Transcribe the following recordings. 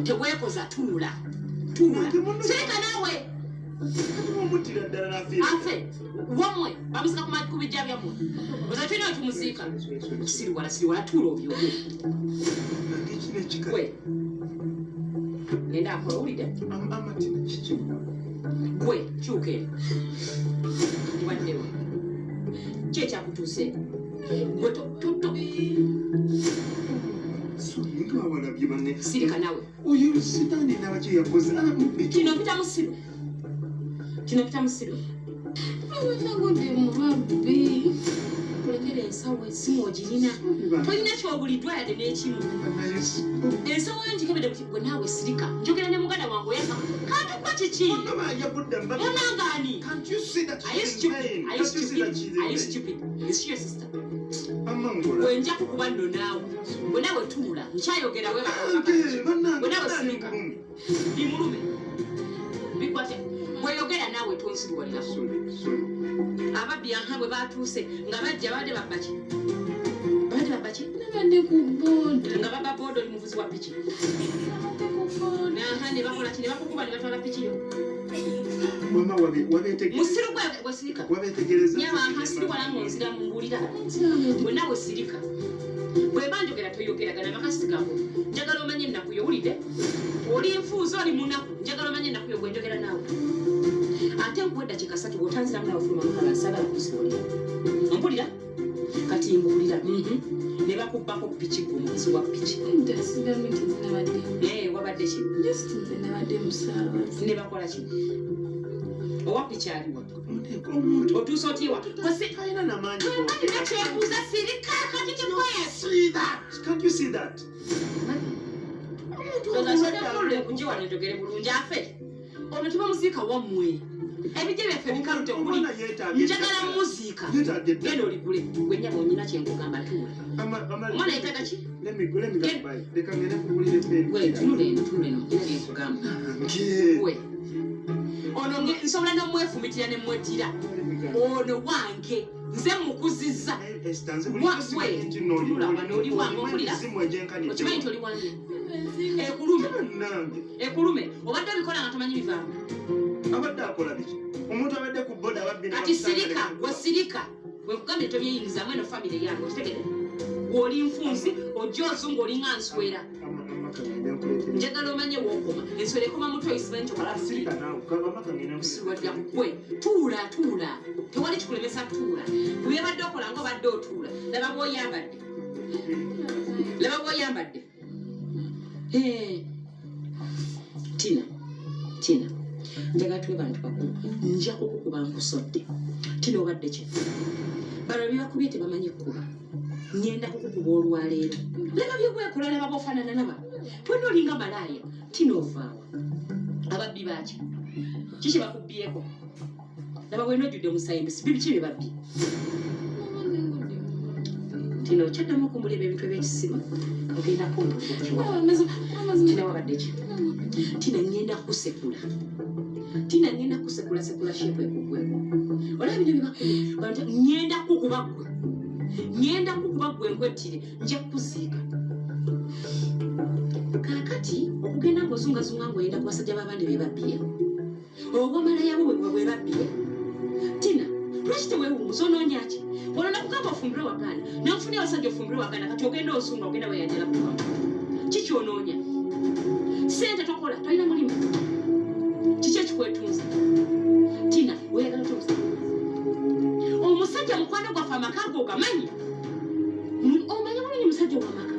Tewekoza tunula. Sirika nawe. Afe. Wamwe. Bamusika kumati kubijja byamwe. Ozatwina otumusika. Siri wala tulo byo. Kwe. Nenda akola ulide. Amatina chichi. Kwe, chuke. Wandewa. Checha kutuse. Kwe to. Sirika nawe. Uyu sitani na wachi yakoze. Kino pita musiro. Awatagode murabi. Kulekere ensawo esimu ogirina. Tolina kyobulidwa yadde n'ekimu. Ensawo yo njikebedde bwe naawe sirika. Njogera ne muganda wange oyaka. Kantu kwa kiki? Munangani. Can't you see that? Are you stupid? Is she your sister? Bwe nja kukuba nno naawe. Bwe naawe tunula. Nkyayogera we bwe naawe sirika. Bimulume. Bikwate. Bweyogera naawe tonsibuwalirako. Ababbi yanka bwe batuuse nga bajja badde babbaki. Nabadde ku boda. Nga baba boda oli muvuzi wa piki. Naha ne bakola kino bakukuba ne batwala piki yo. Mama wabetegereza. Musiru gwe sirika. Wabetegereza. Nyama hasiri wala ngonzira mbulira. Bwe nawe sirika. Bwe banjogera toyogeragana makasigamu. Njagala omanye ennaku yo wulidde. Oli enfuuzo oli munaku. Njagala omanye ennaku yo bwe njogera naawe. Ate nkuwedda kikasatu bw'otanziramu nawe fuluma mukala nsagala kuziwulira. Mpulira? Kati mbulira. Ne bakubbako piki gwe muvuzi wa piki. Wabadde ki? Ne bakola ki? Owa piki aliwa? Otuusa otiwa? Alina n'amaanyi. Nakyebuuza sirika kati kikwesi. See that? Can't you see that? Kunje wano njogere bulungi afe. Ono tuba muziika wammwe. Ebijje byaffe bikalute kuli. Njagala muziika. Genda oligule. Gwe nnyama onyina kyenkugamba tuula. Omwana yeetaaga ki? Let me go buy. Leka ngende kugulira pen. Gwe tunula eno. Genda kyenkugamba. Gwe. Ono nsobola n'omwefumitira ne mwetira. Ono wange. Nze mukuzizza. Oli wange ompulira. Okimanyi nti oli wange. Ekulume. Obadde obikola nga tomanyi bivaamu. Abadde akola biki? Omuntu abadde ku boda ababbi. Kati sirika, gwe sirika. Bwe nkugambye tobyeyingizamu eno famire yange okitegedde. oli nfunzi ojja ozungu olinga nswera njagala omanye wookoma enswera ekoma mutwe oyisimanyi kyokalaasiwadya kwe tuula tewali kikulemesa tuula byebadde okola nga obadde otuula laba bwoyambadde tina njagala tube bantu bakulu nja kukukuba nkusodde tina obadde ki bano byebakubye tebamanyi kukuba ngenda kukukuba olwaleero laba byobwekola laba bofaanana naba wena olinga malaaya tina ovaawa ababbi baki kiki bakubbyeko laba wena ojjudde musayimbusi bibiki bye babbi tina okyaddamu okumbulira ebintu ebyekisiba ogenda kumbulira wabadde ki tina ngenda kusekula sekula shepu ekugweko olaba bino byebakubye ngenda kukuba gwe nkwettire nja kukuziika kaakati okugenda ng'ozungazunga ng'oyenda ku basajja b'abandi bebabbye oba malayabo bwebabbiye tina lwaki teweewumuza onoonya ki olona kugamba ofumbire wagaana nakufunira abasajja ofumbire wagaana kati ogenda osunga ogenda weyanjala kubamu kiki onoonya sente tokola tolina mulimu kiki ekikwetunza tina oyagala tomusa omusajja mukwano gwaffe amaka go ogamanyi omanya mulungi musajja wamaka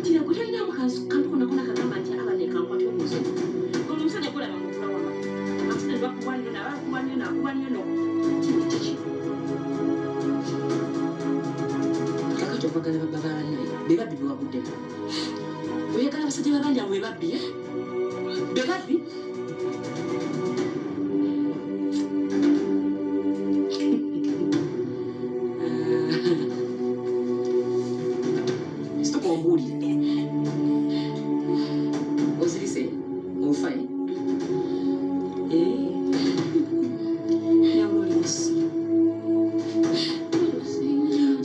tina gwe tolinamu kantukonakona kagamba nti abanekankwati omusozi olwo omusajja golaba mukula wamaka afuna nibakuba nnyo nabakuba nnyo nakuba nnyo tina kiki kakati okwagala babbabaanaye bebabbi bewabuddemu oyagala abasajja babandi abo bebabbi bebabbi ozirise ofaye yawula oli musi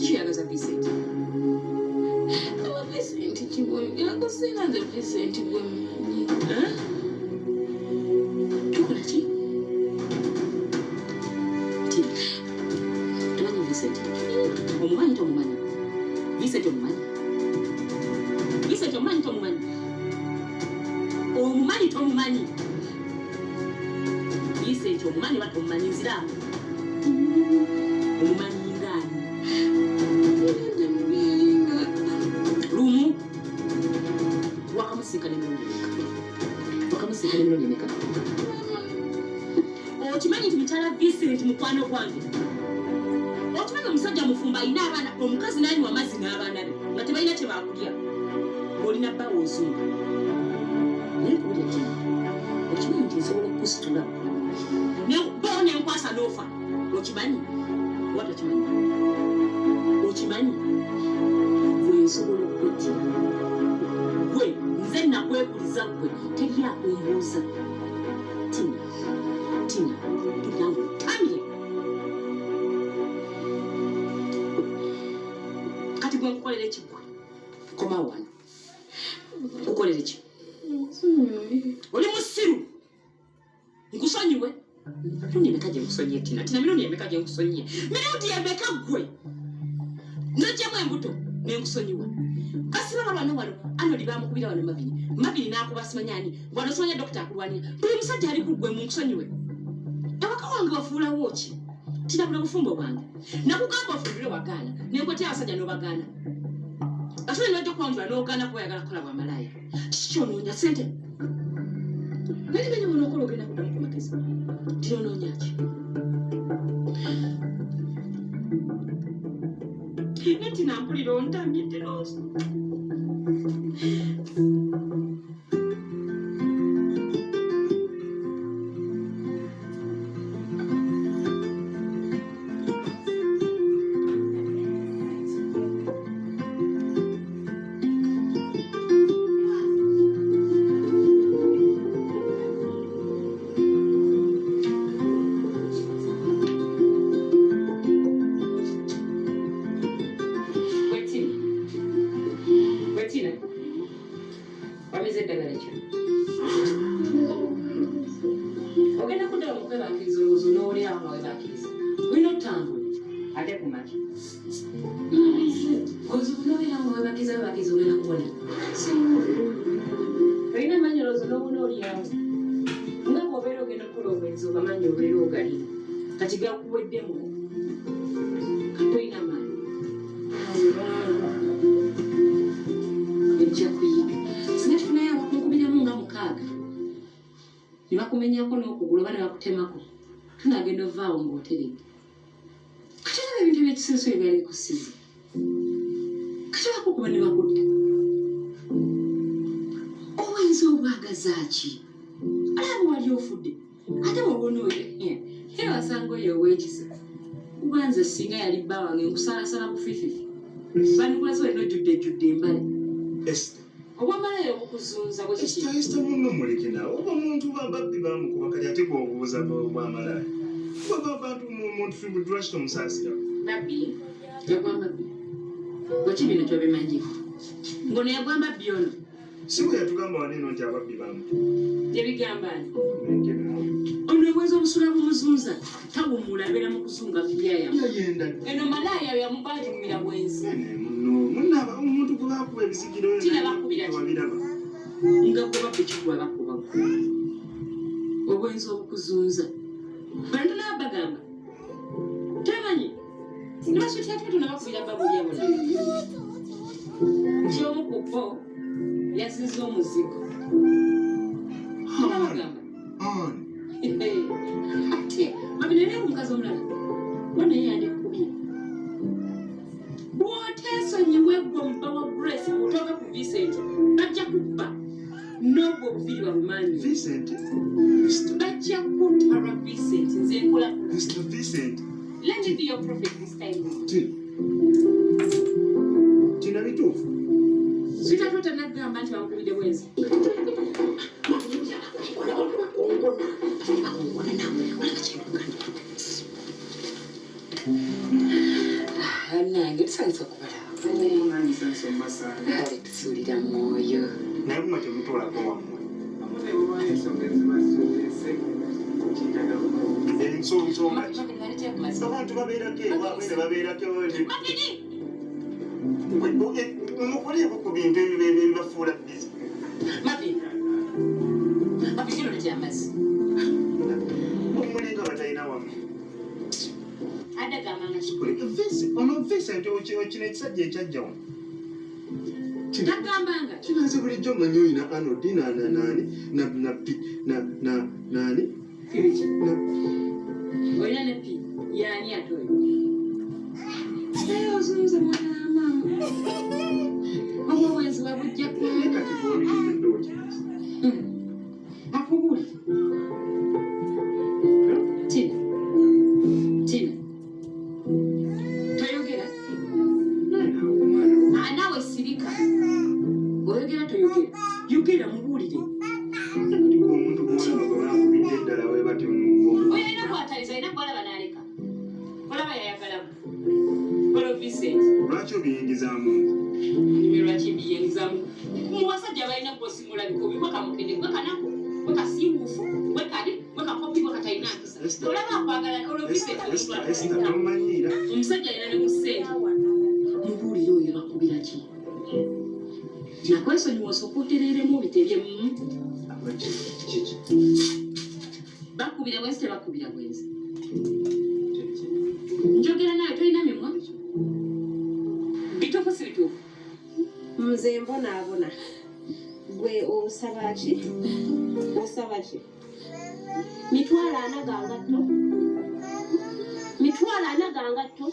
kiyagaza Vincent tukola ki tomanyi Vincent omumanyi tomumanyi Vincent omumanyi omumanyi tomumanyi Vincent omumanyi bati omumanyi nziramu omumanyi ngaani lumu wakamusinkana emirundi emeka okimanyi nti mukyala Vincent mukwano gwange okimanyi omusajja mufumba alina abaana omukazi nanywa amazzi n'abaana be nga tebalina kyebakulya olina bbawo ozungu naye kubulya kino okimanyi nti nsobola okukusitula bawo nenkwasa n'ofa okimanyi watakimanyi okimanyi gwe nsobola okukwetya gwe nze nakwekuliza gwe teri akumbuuza tina tulirangu tamye kati gwe nkukolera ekigwa koma wano ukolera ki oli musiru nkusonyiwe mirundi emeka gye nkusonyiye tina mirundi emeka gye nkusonyiye mirundi emeka gwe najjamu embuto nenkusonyiwa kasiba balwana wano anoli bamukubira wano mabini nakuba simanyani wano somanya dokita akulwanira buli musajja ali ku gwe munkusonyiwe abaka wange wafuulawo ki tina bula bufumbo bwange nakugamba ofumbire wagaana nenkwetya abasajja n'obagaana ate nibajja okwanjula n'ogaana kuba oyagala kukola bwa malaaya kikyonoonya sente nalimenya wano okola ogenda kuddamu ku magezi tinonoonya ki neti nampulira ontamye teroozi ate kumaki obuuza abagizi ogenda kukola olina amanyolozo n'obuna olyawo nga bw'obeera ogenda kukola obwenzi ogamanyi obeera ogali kati gakuweddemu katolina maanyi ejja kuyiga singa tufunayo abakunkubiramu nga 6 ne bakumenyako n'okugulu oba ne bakutemako tunagenda ovaawo ng'oteredde kati olaba ebintu ebyekisenso ebyali bikusiza kati bakukuba ne bakutta obwenzi obwagazaaki alaba wali ofudde ate wabona oyo era wasanga oyo ow'ekisa kubanze singa yali bba wange nkusalasala bufififi bandikulaso olina ojjudde embale obwamalayo obukuzunza Esther munno muleke nawe oba omuntu bababbi bamukuba kati ate bw'obuuza bwamalayo oba abantu muntu lwaki tomusaasira babbi yagwambabbi bweki bino kyobimanyifu ngono yagwambabbi ono si bwe yatugamba waneeno nti ababbi bamutu yebigambani ono obwenzi obusula bumuzunza tawumula abeera mu kuzunga fiyaya yayenda eno malaaya yamubanjumira bwenzi munaba omuntu gwe bakuba ebisigiro wabiraba nga gwe babbi kigwa bakuba obwenzi obukuzunza bantu naba bagamba temanyi nibasutyatwetuna bakubira babulyabona nti omu ku bo yaziza omuzigo nabagamba ate babinere omukazi omulala bonaye yandikubye bw'oteesonyiwe gwe omuba wa grace bw'otooka ku Vincent bajja kubba n'obwo obuviri babumanyi bajja kuntara Vincent nze nkola let me be your prophet this time kina bituufu sitatota nagamba nti bamukubidde bwenzi nange tusalisa okubalaba tusuulira mwoyo naye kuma kyemutolako wammwe ensonga abantu babeerako ewaabwe babeerako mukoleeko ku bintu ebibafuula bizi mabikino nekyamazzi omulinga batalina wamu adagamanga ono Vincent okino ekisajja ekyajja wano nagambanga kinaze bulijjo manyi oyina anodi nani olina ne pi yaani ate oyo naye ozunze mwana wa maama obwo obwenzi wabujja kati bwoliddeddooki akubuli tina toyogera naawe sirika oyogera toyogera yogera mubuulire omuntu bwolabakubidde eddala webati oyalina kwataliza olina kwalaba naleka olaba yayagalamu olo Vincent lwaki obiyingizaamu lwaki biyingizamu mu basajja balina kuosimula bikobi bwekamukende bwekanaku bwekasiiwuufu bwekali bwekakopi bwekatalina mpisa olaba akwagala olo Vincent tomumanyiira omusajja alina ne musente mubuulire oyo bakubira ki nakwesonyiwa osooka otereeremu bitebyemu bakubira bwenzi tebakubira bwenzi njogera nawe tolina mimwa bituufu si bituufu nze mbonaabona gwe osaba ki mitwalo 4 gangatto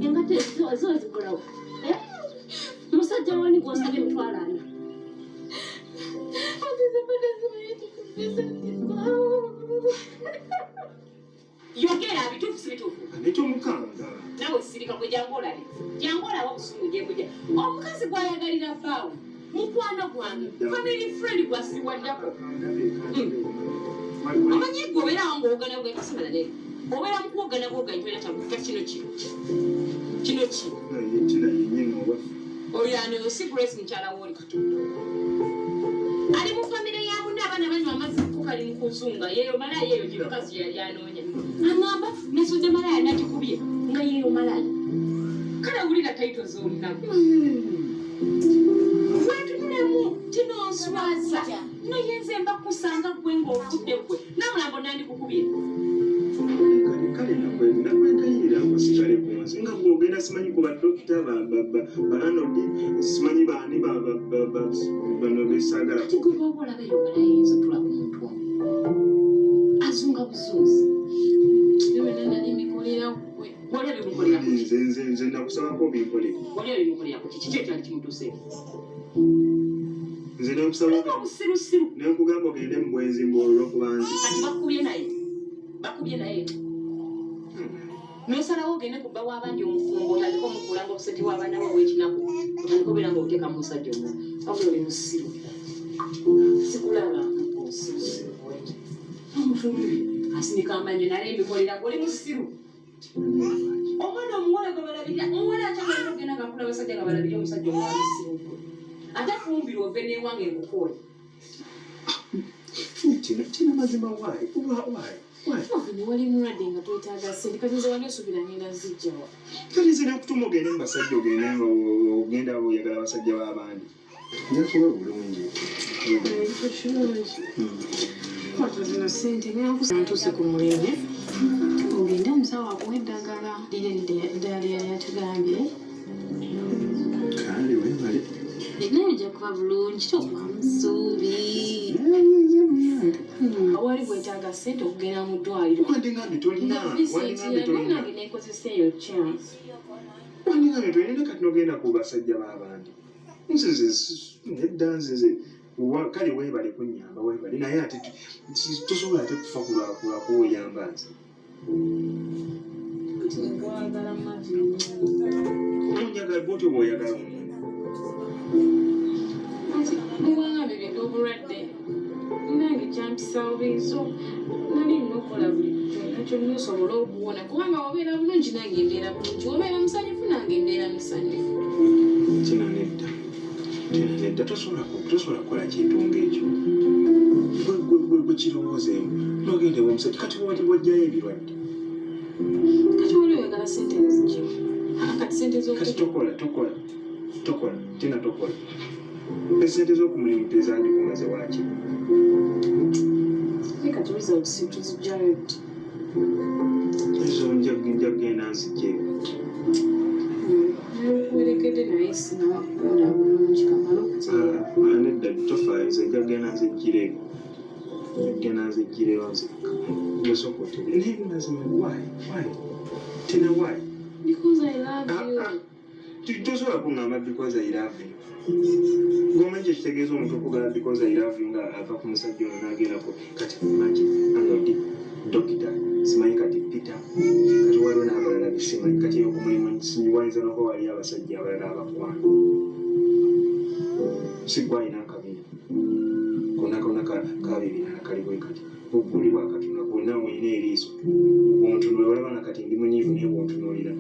engatto zo zigulawo musajja wani gwosabye emitwalo 4 yogera bituufu si bituufu nekyomukanga nawe sirika gwe jangolabe jangolawo obusungu gyekuja omukazi gwayagalira faawo mukwano gwange family friend gwasibwaddako omanyi gwe obeerawo ngaowogana bwekasimala naye obeera mukuwogana bwoganye tolina kyakuta kino ki oyo ano si Grace mukyala wooli katonda ali mu famire ya munne abaana banywa amazzi kukali mu kuzunga yeyo malaya yeyo gyemukazi yali anoonya aŋŋamba nasudde malaya nagikubye nga yeyo malaya kale wulira taito z'olunaku wetunulemu tinonswaza naye nze mba kusanga gwe ng'otudde gwe namulambo nandikukubye kale nakwekayirira ngo sigale ku nsi nga bwogenda simanyi ku badokita balanodi simanyi baani bano besagala kati gwe bwoba olabeyo balayinza tula ku muntu omu azunga buzuuzi wali ebimukoleraku nze nakusabako binkoleko wali ebimukoleraku kiki ekyali kimutuuseeko nze nakusabako obusirusiru nenkugamba ogende mu bwenzi olwokuba nzi kati bakubye naye nosalawo ogende kubba w'abandi omufumbo otandika omukulanga obuseti w'abaana bwe w'ekinaku otandika obeera nga oteeka mu musajja omu wabula oli musiru sikulaba osirusiru omufumbi asinika amanyo nale emikoleraku oli musiru omwana omuwala gwe balabirira omuwala akyagala ogenda ngakula abasajja nga balabirira omusajja omulala musiru ate fumbire ove n'ewange engukoola kino mazima waayi wali mulwadde nga twetaaga ssente kati nze wali osuubira ngenda zijjawa kati nze nakutuma ogende mu basajja ogende nga ogenda oyagala abasajja b'abandi njakuba bulungi kwata zino ssente ntuuse ku mulembe ogende omusawo akuwa eddagala lire eddala lyali atugambye kandi webale naye ojja kuba bulungi tokuba musuubi awali bwetaaga ssente okugenda mu ddwaliro wandingambye nange nekozesa eyo chance wandingambye tolina kati nogenda ku basajja b'abandi nzize nedda nzize kale weebale kunnyamba weebale naye ate tosobola ate kufa kulwakuwoyamba nze onjagala bwoti oba oyagala omuntu muwanga bibintu obulwadde nange kyampisawo biiso nali nina okukola buli kyonna kyonna osobole okuwona kubanga wabeera bulungi nange embeera bulungi wabeera musanyufu nange embeera musanyufu kino nedda tosobola kukola kintu ng'ekyo gwe kirowoozeemu nogende omusajja kati wajjayo ebirwadde kati wali oyagala ssente nzikimu kati ssente kati tokola tina tokola esente z'okumulimu tezandikumaze waki kati results tuzijjayo ddi ezo njagenda nzijjeyo werekedde naye sinawakukunda bulungi kamala okuteera nedda tofaayo nze njagenda nzijjireyo nzekka yosokotebe naye binazima why tina why because I love you tosobola kuŋŋamba because I love you ng'omanyi kyo kitegeeza omuntu okugamba because I love you nga ava ku musajja ono n'agendako kati mangi anodi dokita simanyi kati Peter kati waliwo n'abalala bisimanyi kati okumulimu wayinza nokuba wali abasajja abalala abakwana sigwalina akabiri konna kabibiri nakali bwe kati buguli bwakatunula gwonna mwina eriiso bwontunula olaba nga kati ndi munyiivu naye bwontunuulira